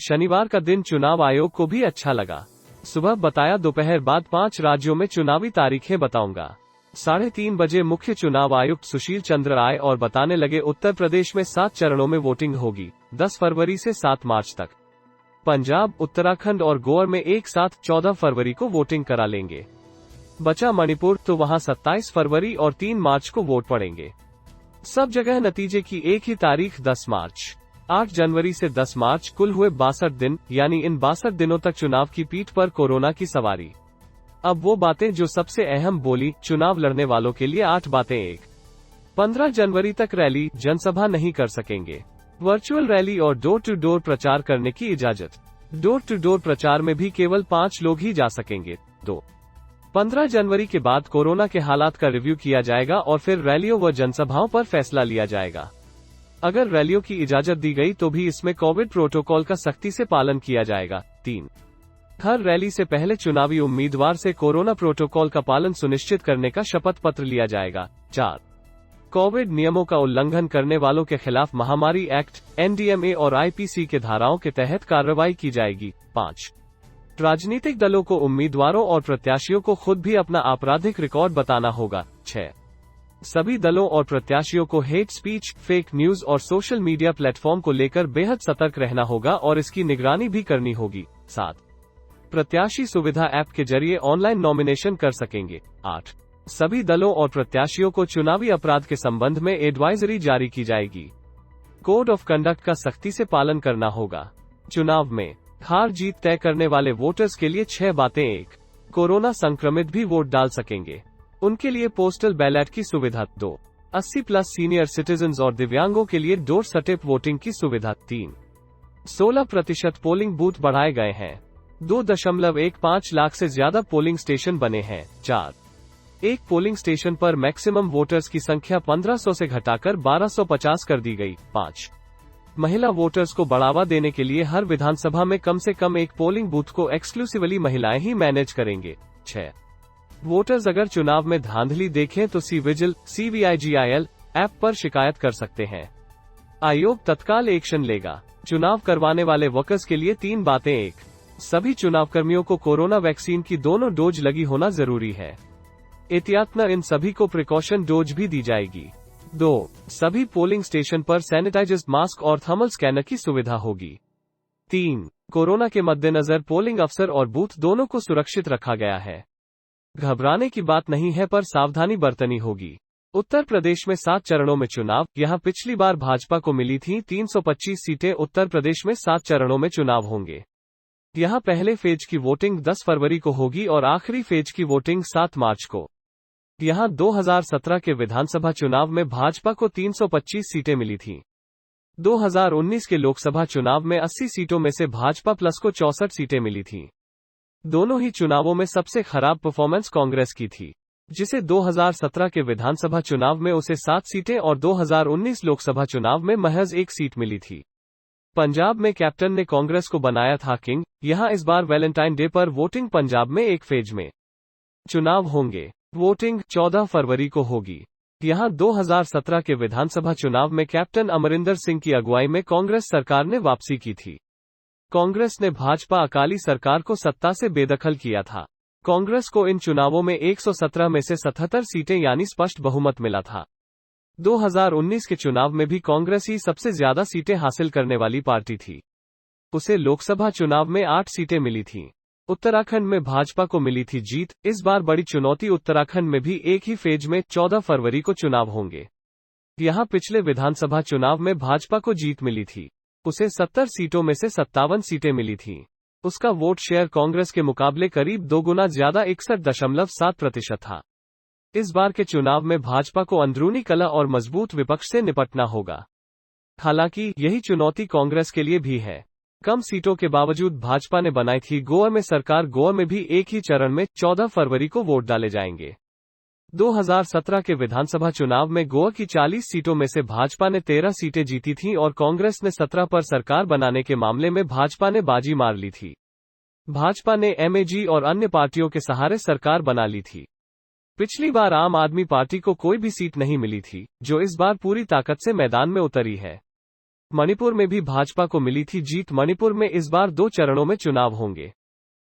शनिवार का दिन चुनाव आयोग को भी अच्छा लगा। सुबह बताया, दोपहर बाद 5 राज्यों में चुनावी तारीखें बताऊंगा। 3:30 बजे मुख्य चुनाव आयुक्त सुशील चंद्र आए और बताने लगे, उत्तर प्रदेश में 7 चरणों में वोटिंग होगी, 10 फरवरी से 7 मार्च तक। पंजाब, उत्तराखंड और गोवा में एक साथ 14 फरवरी को वोटिंग करा लेंगे। बचा मणिपुर, तो वहां 27 फरवरी और 3 मार्च को वोट पड़ेंगे। सब जगह नतीजे की एक ही तारीख 10 मार्च। 8 जनवरी से 10 मार्च कुल हुए 62 दिन, यानी इन 62 दिनों तक चुनाव की पीठ पर कोरोना की सवारी। अब वो बातें जो सबसे अहम बोली, चुनाव लड़ने वालों के लिए 8 बातें। 1, 15 जनवरी तक रैली, जनसभा नहीं कर सकेंगे। वर्चुअल रैली और डोर टू डोर प्रचार करने की इजाजत। डोर टू डोर प्रचार में भी केवल 5 लोग ही जा सकेंगे। 2, 15 जनवरी के बाद कोरोना के हालात का रिव्यू किया जाएगा और फिर रैलियों व जनसभाओं पर फैसला लिया जाएगा। अगर रैलियों की इजाजत दी गई तो भी इसमें कोविड प्रोटोकॉल का सख्ती से पालन किया जाएगा। 3, हर रैली से पहले चुनावी उम्मीदवार से कोरोना प्रोटोकॉल का पालन सुनिश्चित करने का शपथ पत्र लिया जाएगा। 4, कोविड नियमों का उल्लंघन करने वालों के खिलाफ महामारी एक्ट, एनडीएमए और आईपीसी के धाराओं के तहत कार्रवाई की जाएगी। 5, राजनीतिक दलों को उम्मीदवारों और प्रत्याशियों को खुद भी अपना आपराधिक रिकॉर्ड बताना होगा। 6, सभी दलों और प्रत्याशियों को हेट स्पीच, फेक न्यूज और सोशल मीडिया प्लेटफॉर्म को लेकर बेहद सतर्क रहना होगा और इसकी निगरानी भी करनी होगी। 7, प्रत्याशी सुविधा ऐप के जरिए ऑनलाइन नॉमिनेशन कर सकेंगे। 8, सभी दलों और प्रत्याशियों को चुनावी अपराध के संबंध में एडवाइजरी जारी की जाएगी। कोड ऑफ कंडक्ट का सख्ती से पालन करना होगा। चुनाव में हार जीत तय करने वाले वोटर्स के लिए 6 बातें। 1, कोरोना संक्रमित भी वोट डाल सकेंगे, उनके लिए पोस्टल बैलेट की सुविधा। 2, 80+ सीनियर सिटीजन्स और दिव्यांगों के लिए डोर स्टेप वोटिंग की सुविधा। 3, 16% पोलिंग बूथ बढ़ाए गए हैं। 2.15 लाख से ज्यादा पोलिंग स्टेशन बने हैं। 4, एक पोलिंग स्टेशन पर मैक्सिमम वोटर्स की संख्या 1500 से घटाकर 1250 कर दी गई। 5, महिला वोटर्स को बढ़ावा देने के लिए हर विधानसभा में कम से कम एक पोलिंग बूथ को एक्सक्लूसिवली महिलाएं ही मैनेज करेंगे। 6, वोटर्स अगर चुनाव में धांधली देखें तो CVGIL, CVIGIL ऐप पर शिकायत कर सकते हैं। आयोग तत्काल एक्शन लेगा। चुनाव करवाने वाले वर्कर्स के लिए 3 बातें। 1, सभी चुनाव कर्मियों को कोरोना वैक्सीन की दोनों डोज लगी होना जरूरी है। एहतियातन इन सभी को प्रिकॉशन डोज भी दी जाएगी। 2, सभी पोलिंग स्टेशन पर सैनिटाइजर्ड मास्क और थर्मल स्कैनर की सुविधा होगी। 3, कोरोना के मद्देनजर पोलिंग अफसर और बूथ दोनों को सुरक्षित रखा गया है। घबराने की बात नहीं है, पर सावधानी बरतनी होगी। उत्तर प्रदेश में 7 चरणों में चुनाव। यहां पिछली बार भाजपा को मिली थी 325 सीटें। उत्तर प्रदेश में 7 चरणों में चुनाव होंगे। यहां पहले फेज की वोटिंग 10 फरवरी को होगी और आखिरी फेज की वोटिंग 7 मार्च को। यहां 2017 के विधानसभा चुनाव में भाजपा को 325 सीटें मिली थीं। 2019 के लोकसभा चुनाव में 80 सीटों में से भाजपा प्लस को 64 सीटें मिली थीं। दोनों ही चुनावों में सबसे खराब परफॉर्मेंस कांग्रेस की थी, जिसे 2017 के विधानसभा चुनाव में उसे 7 सीटें और 2019 लोकसभा चुनाव में महज 1 सीट मिली थी। पंजाब में कैप्टन ने कांग्रेस को बनाया था किंग। यहां इस बार वैलेंटाइन डे पर वोटिंग पंजाब में एक फेज में चुनाव होंगे। वोटिंग 14 फरवरी को होगी। यहां 2017 के विधानसभा चुनाव में कैप्टन अमरिंदर सिंह की अगुवाई में कांग्रेस सरकार ने वापसी की थी। कांग्रेस ने भाजपा अकाली सरकार को सत्ता से बेदखल किया था। कांग्रेस को इन चुनावों में 117 में से 77 सीटें यानी स्पष्ट बहुमत मिला था। 2019 के चुनाव में भी कांग्रेस ही सबसे ज्यादा सीटें हासिल करने वाली पार्टी थी। उसे लोकसभा चुनाव में 8 सीटें मिली थीं। उत्तराखंड में भाजपा को मिली थी जीत। इस बार बड़ी चुनौती, उत्तराखंड में भी एक ही फेज में 14 फरवरी को चुनाव होंगे। यहां पिछले विधानसभा चुनाव में भाजपा को जीत मिली थी। उसे 70 सीटों में से 57 सीटें मिली थीं। उसका वोट शेयर कांग्रेस के मुकाबले करीब 2 गुना ज्यादा 61.7% था। इस बार के चुनाव में भाजपा को अंदरूनी कलह और मजबूत विपक्ष से निपटना होगा। हालांकि यही चुनौती कांग्रेस के लिए भी है। कम सीटों के बावजूद भाजपा ने बनाई थी गोवा में सरकार। गोवा में भी एक ही चरण में 14 फरवरी को वोट डाले जाएंगे। 2017 के विधानसभा चुनाव में गोवा की 40 सीटों में से भाजपा ने 13 सीटें जीती थीं और कांग्रेस ने 17 पर सरकार बनाने के मामले में भाजपा ने बाजी मार ली थी। भाजपा ने एमएजी और अन्य पार्टियों के सहारे सरकार बना ली थी। पिछली बार आम आदमी पार्टी को कोई भी सीट नहीं मिली थी, जो इस बार पूरी ताकत से मैदान में उतरी है। मणिपुर में भी भाजपा को मिली थी जीत। मणिपुर में इस बार 2 चरणों में चुनाव होंगे।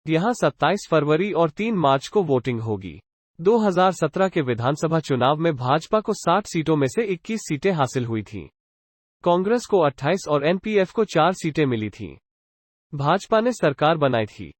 यहां 27 फरवरी और 3 मार्च को वोटिंग होगी। 2017 के विधानसभा चुनाव में भाजपा को 60 सीटों में से 21 सीटें हासिल हुई थीं। कांग्रेस को 28 और एनपीएफ को 4 सीटें मिली थीं। भाजपा ने सरकार बनाई थी।